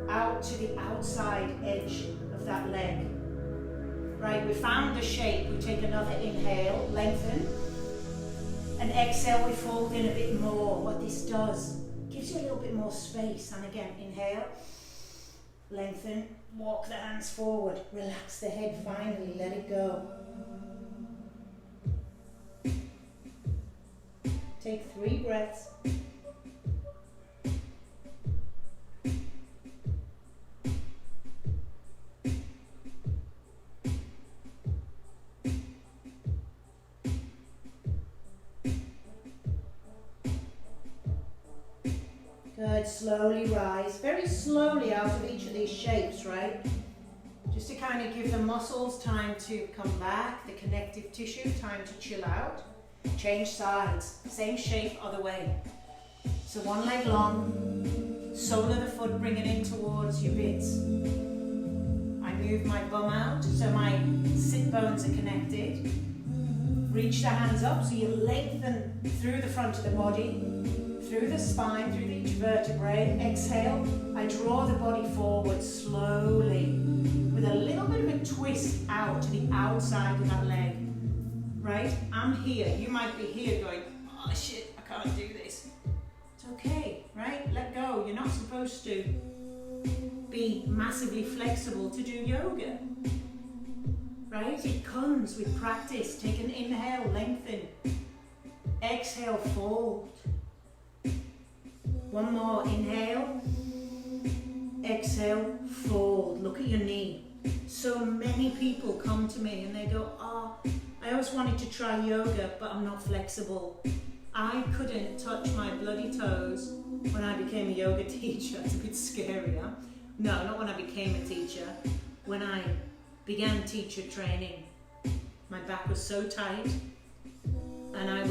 out to the outside edge of that leg. Right, we found the shape. We take another inhale, lengthen, and exhale, we fold in a bit more. What this does, gives you a little bit more space. And again, inhale, lengthen, walk the hands forward, relax the head finally, let it go. Take 3 breaths. Good, slowly rise, very slowly out of each of these shapes, right? Just to kind of give the muscles time to come back, the connective tissue time to chill out. Change sides, same shape, other way. So one leg long, sole of the foot, bring it in towards your bits. I move my bum out, so my sit bones are connected. Reach the hands up, so you lengthen through the front of the body, through the spine, through each vertebrae. Exhale, I draw the body forward slowly with a little bit of a twist out to the outside of that leg. Right? I'm here. You might be here going, oh shit, I can't do this. It's okay, right? Let go. You're not supposed to be massively flexible to do yoga. Right? It comes with practice. Take an inhale, lengthen. Exhale, fold. One more, inhale, exhale, fold. Look at your knee. So many people come to me and they go, oh, I always wanted to try yoga, but I'm not flexible. I couldn't touch my bloody toes when I became a yoga teacher. It's a bit scary, huh? No, not when I became a teacher. When I began teacher training, my back was so tight and I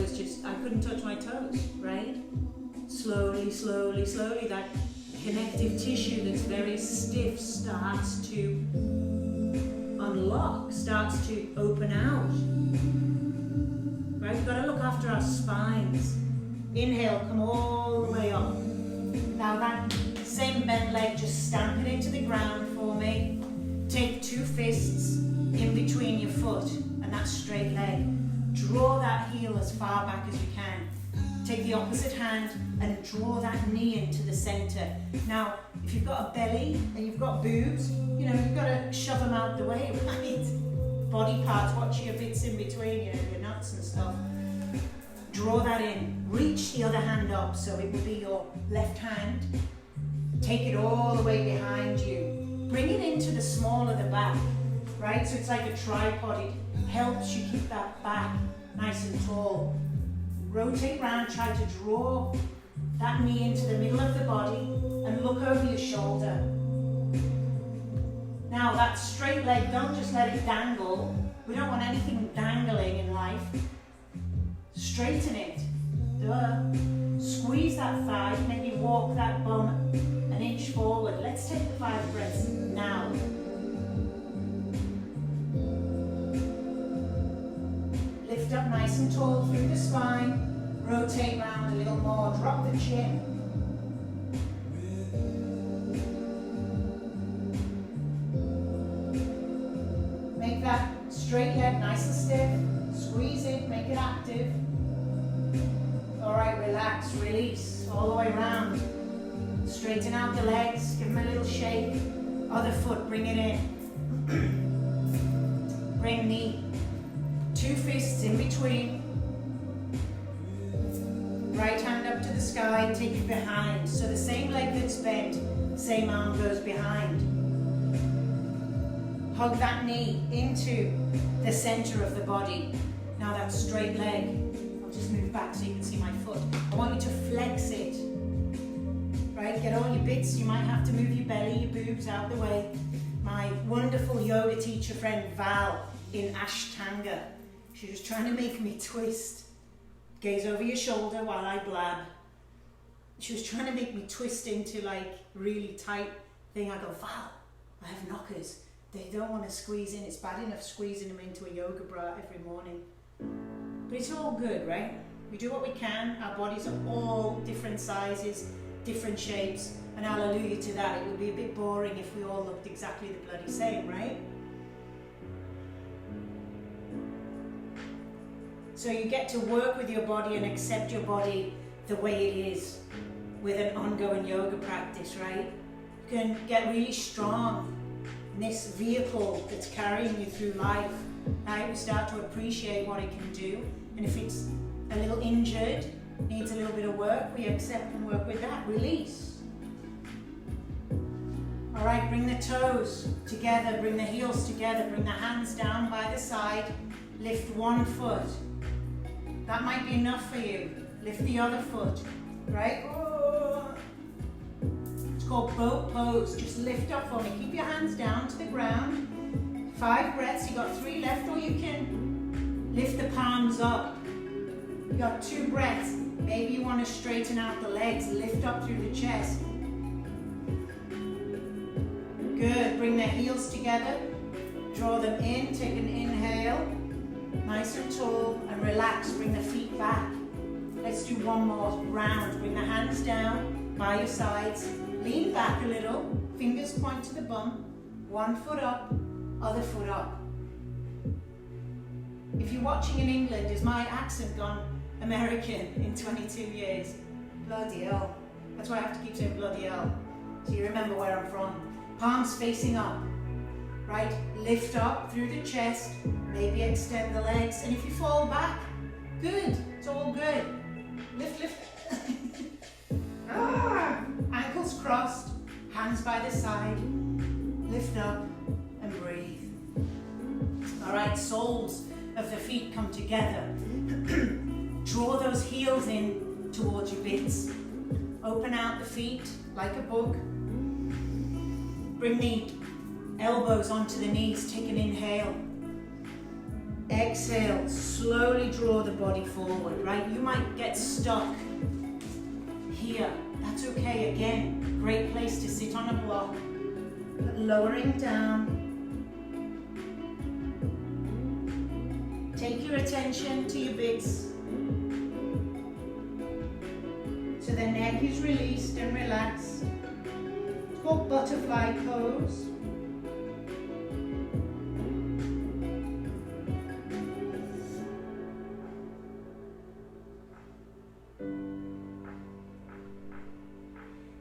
couldn't touch my toes, right? Slowly, slowly, slowly, that connective tissue that's very stiff starts to unlock, starts to open out. Right, we've got to look after our spines. Inhale, come all the way up. Now that same bent leg, just stamp it into the ground for me. Take 2 fists in between your foot and that straight leg. Draw that heel as far back as you can. Take the opposite hand and draw that knee into the center. Now, if you've got a belly and you've got boobs, you know, you've got to shove them out the way, right? Body parts, watch your bits in between, you know, your nuts and stuff. Draw that in. Reach the other hand up, so it will be your left hand. Take it all the way behind you. Bring it into the small of the back, right? So it's like a tripod. It helps you keep that back nice and tall. Rotate round, try to draw that knee into the middle of the body and look over your shoulder. Now that straight leg, don't just let it dangle. We don't want anything dangling in life. Straighten it. Duh. Squeeze that thigh, maybe walk that bum an inch forward. Let's take the 5 breaths now. Lift up nice and tall through the spine. Rotate round a little more. Drop the chin. Make that straight leg nice and stiff. Squeeze it, make it active. Alright, relax, release, all the way around. Straighten out the legs, give them a little shake. Other foot, bring it in. Bring the 2 fists in between. Right hand up to the sky, take it behind. So the same leg that's bent, same arm goes behind. Hug that knee into the center of the body. Now that straight leg. I'll just move back so you can see my foot. I want you to flex it. Right, get all your bits. You might have to move your belly, your boobs out the way. My wonderful yoga teacher friend Val in Ashtanga, she was trying to make me twist. Gaze over your shoulder while I blab. She was trying to make me twist into like really tight thing. I go, Val, I have knockers. They don't want to squeeze in. It's bad enough squeezing them into a yoga bra every morning. But it's all good, right? We do what we can. Our bodies are all different sizes, different shapes, and hallelujah to that. It would be a bit boring if we all looked exactly the bloody same, right? So you get to work with your body and accept your body the way it is with an ongoing yoga practice, right? You can get really strong in this vehicle that's carrying you through life. Right? We start to appreciate what it can do, and if it's a little injured, needs a little bit of work, we accept and work with that. Release. All right, bring the toes together, bring the heels together, bring the hands down by the side, lift one foot. That might be enough for you. Lift the other foot, right? Oh. It's called boat pose. Just lift up for me. Keep your hands down to the ground. 5 breaths, you got 3 left, or you can lift the palms up. You got 2 breaths. Maybe you want to straighten out the legs, lift up through the chest. Good, bring the heels together, draw them in, take an inhale, nice and tall, and relax, bring the feet back. Let's do one more round. Bring the hands down by your sides, lean back a little, fingers point to the bum, 1 foot up, other foot up. If you're watching in England, has my accent gone American in 22 years? Bloody hell. That's why I have to keep saying bloody hell, so you remember where I'm from. Palms facing up, right? Lift up through the chest, maybe extend the legs, and if you fall back, good, it's all good. Lift, lift. Ankles crossed, hands by the side, lift up and breathe. All right, soles of the feet come together. Draw those heels in towards your bits. Open out the feet like a book. Bring the elbows onto the knees. Take an inhale. Exhale. Slowly draw the body forward, right? You might get stuck here. That's okay. Again, great place to sit on a block. But lowering down. Take your attention to your bits. So the neck is released and relaxed. It's called butterfly pose.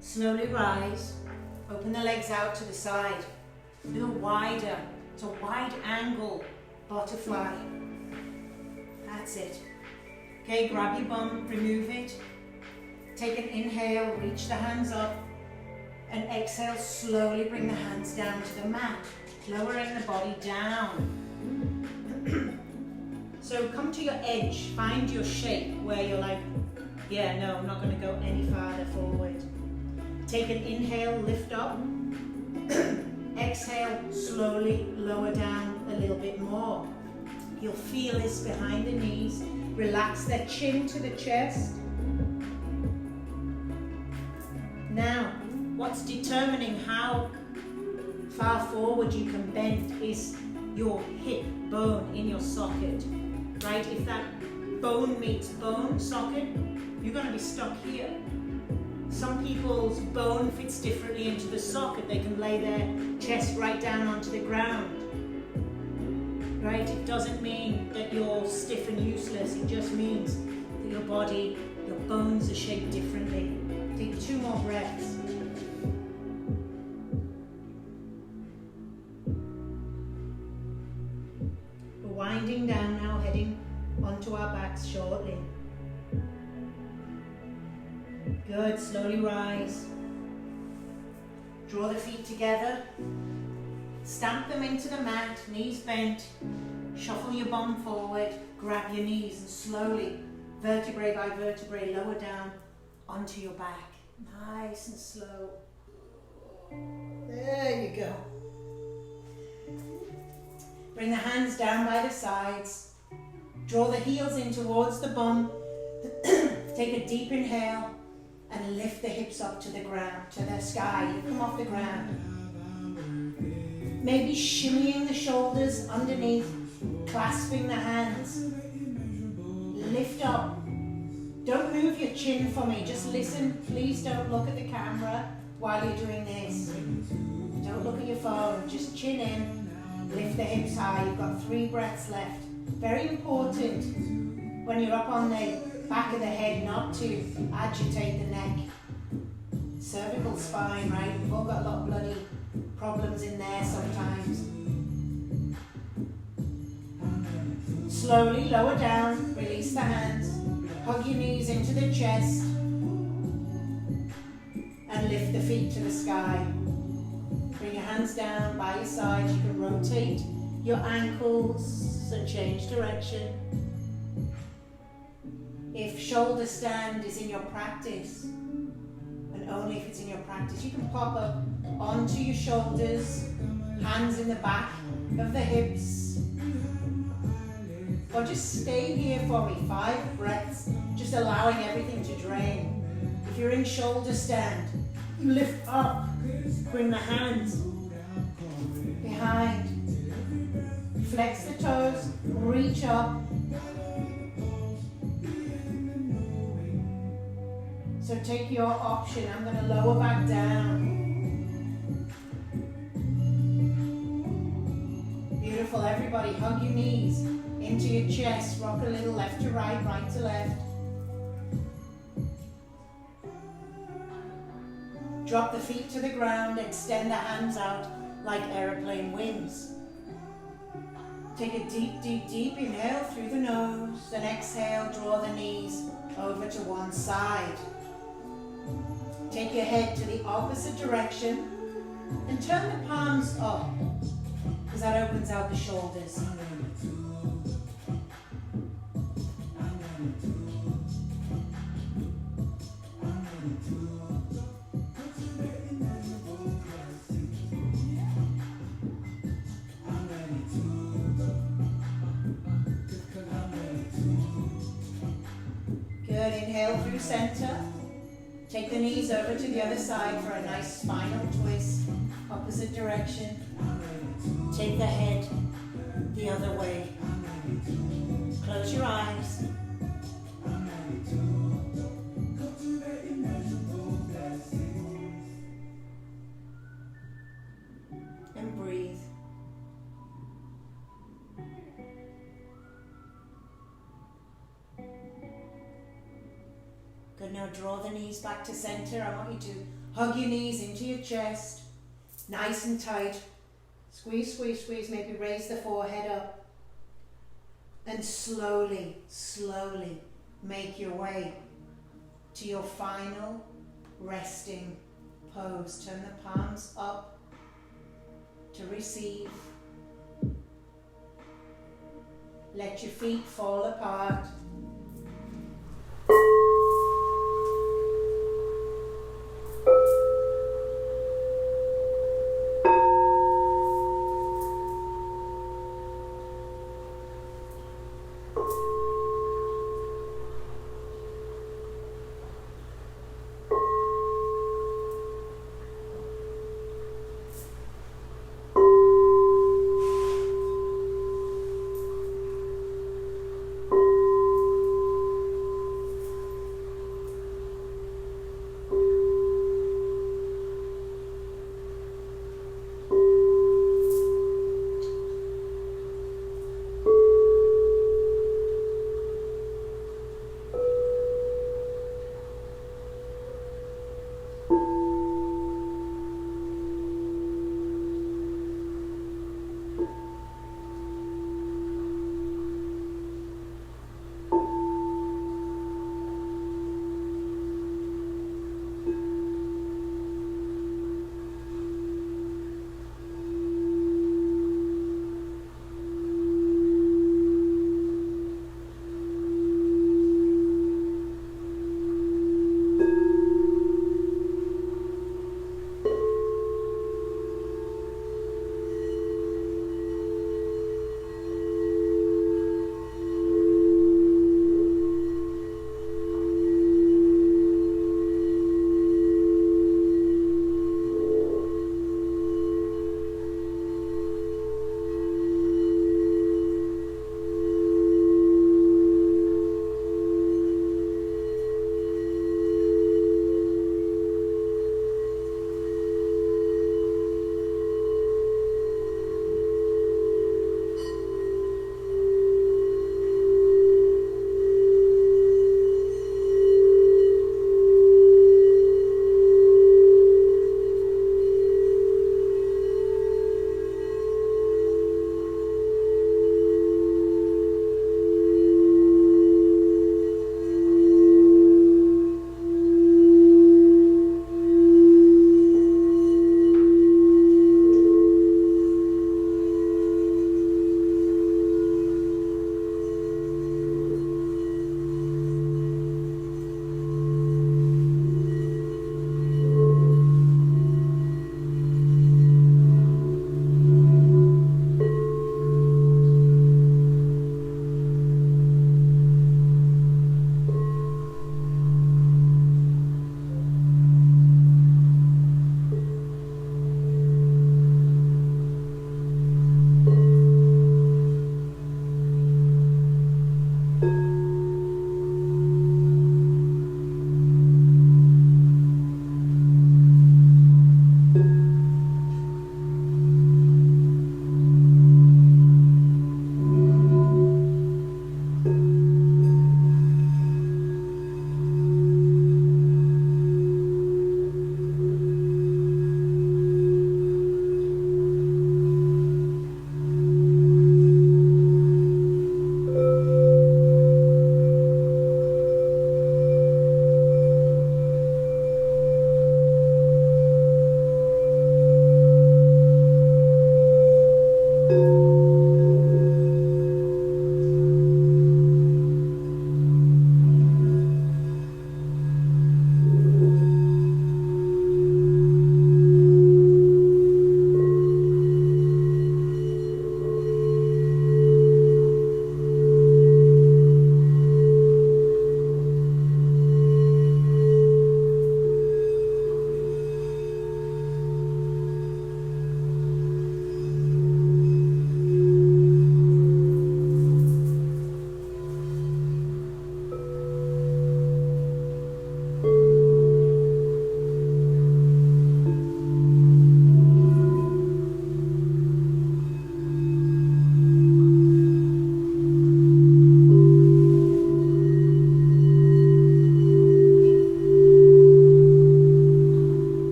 Slowly rise. Open the legs out to the side. A little wider. It's a wide angle butterfly. That's it. Okay, grab your bum, remove it. Take an inhale, reach the hands up, and exhale, slowly bring the hands down to the mat, lowering the body down. So come to your edge, find your shape where you're like, yeah, no, I'm not going to go any farther forward. Take an inhale, lift up. Exhale, slowly lower down a little bit more. You'll feel this behind the knees. Relax the chin to the chest. what's determining how far forward you can bend is your hip bone in your socket, right? If that bone meets bone socket, you're going to be stuck here. Some people's bone fits differently into the socket. They can lay their chest right down onto the ground, right? It doesn't mean that you're stiff and useless. It just means that your body, your bones are shaped differently. Take 2 more breaths. We're winding down now, heading onto our backs shortly. Good, slowly rise. Draw the feet together. Stamp them into the mat, knees bent. Shuffle your bum forward, grab your knees and slowly, vertebrae by vertebrae, lower down onto your back. Nice and slow. There you go. Bring the hands down by the sides. Draw the heels in towards the bum. Take a deep inhale and lift the hips up to the ground, to the sky. You come off the ground. Maybe shimmying the shoulders underneath, clasping the hands. Lift up. Don't move your chin for me, just listen. Please don't look at the camera while you're doing this. Don't look at your phone, just chin in, lift the hips high. You've got 3 breaths left. Very important when you're up on the back of the head not to agitate the neck. Cervical spine, right? We've all got a lot of bloody problems in there sometimes. Slowly lower down, release the hands, hug your knees into the chest and lift the feet to the sky. Bring your hands down by your sides. You can rotate your ankles and change direction. If shoulder stand is in your practice, and only if it's in your practice, you can pop up onto your shoulders, hands in the back of the hips. Or just stay here for me, 5 breaths, just allowing everything to drain. If you're in shoulder stand, lift up, bring the hands behind, flex the toes, reach up. So take your option. I'm going to lower back down. Beautiful, everybody. Hug your knees into your chest. Rock a little left to right, right to left. Drop the feet to the ground. Extend the hands out like airplane wings. Take a deep, deep, deep inhale through the nose. Then exhale, draw the knees over to one side. Take your head to the opposite direction and turn the palms up, because that opens out the shoulders. Good, inhale through center. Take the knees over to the other side for a nice spinal twist, opposite direction. Take the head the other way. Close your eyes. And breathe. Good, now draw the knees back to center. I want you to hug your knees into your chest, nice and tight. Squeeze, squeeze, squeeze, maybe raise the forehead up. And slowly, slowly make your way to your final resting pose. Turn the palms up to receive. Let your feet fall apart.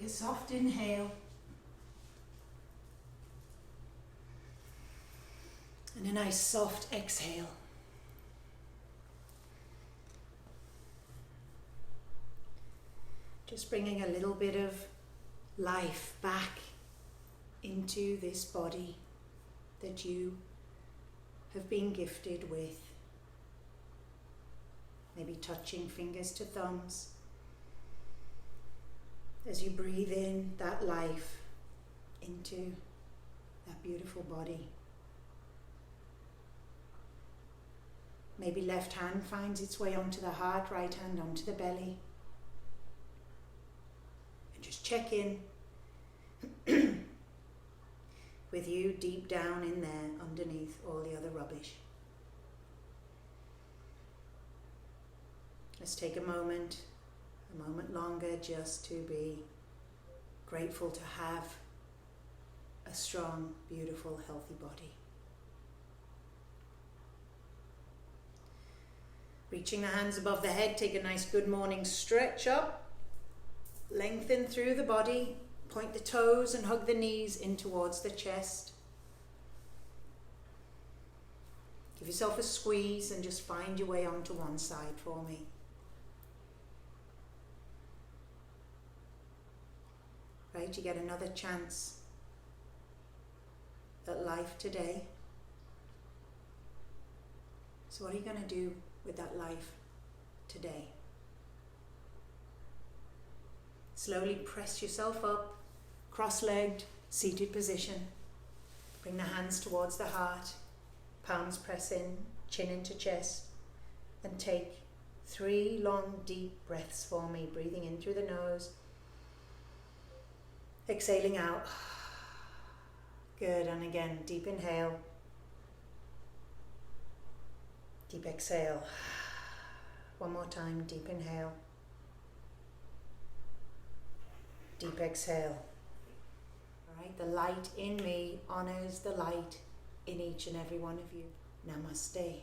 a soft inhale. And a nice soft exhale. Just bringing a little bit of life back into this body that you have been gifted with. Maybe touching fingers to thumbs as you breathe in that life into that beautiful body. Maybe left hand finds its way onto the heart, right hand onto the belly. And just check in with you deep down in there underneath all the other rubbish. Let's take a moment longer, just to be grateful to have a strong, beautiful, healthy body. Reaching the hands above the head, take a nice good morning stretch up. Lengthen through the body, point the toes and hug the knees in towards the chest. Give yourself a squeeze and just find your way onto one side for me. Right, you get another chance at life today. So what are you going to do with that life today? Slowly press yourself up, cross-legged, seated position. Bring the hands towards the heart, palms press in, chin into chest, and take 3 long deep breaths for me, breathing in through the nose, exhaling out. Good, and again, deep inhale, deep exhale. One more time, deep inhale, deep exhale. All right, the light in me honors the light in each and every one of you. Namaste.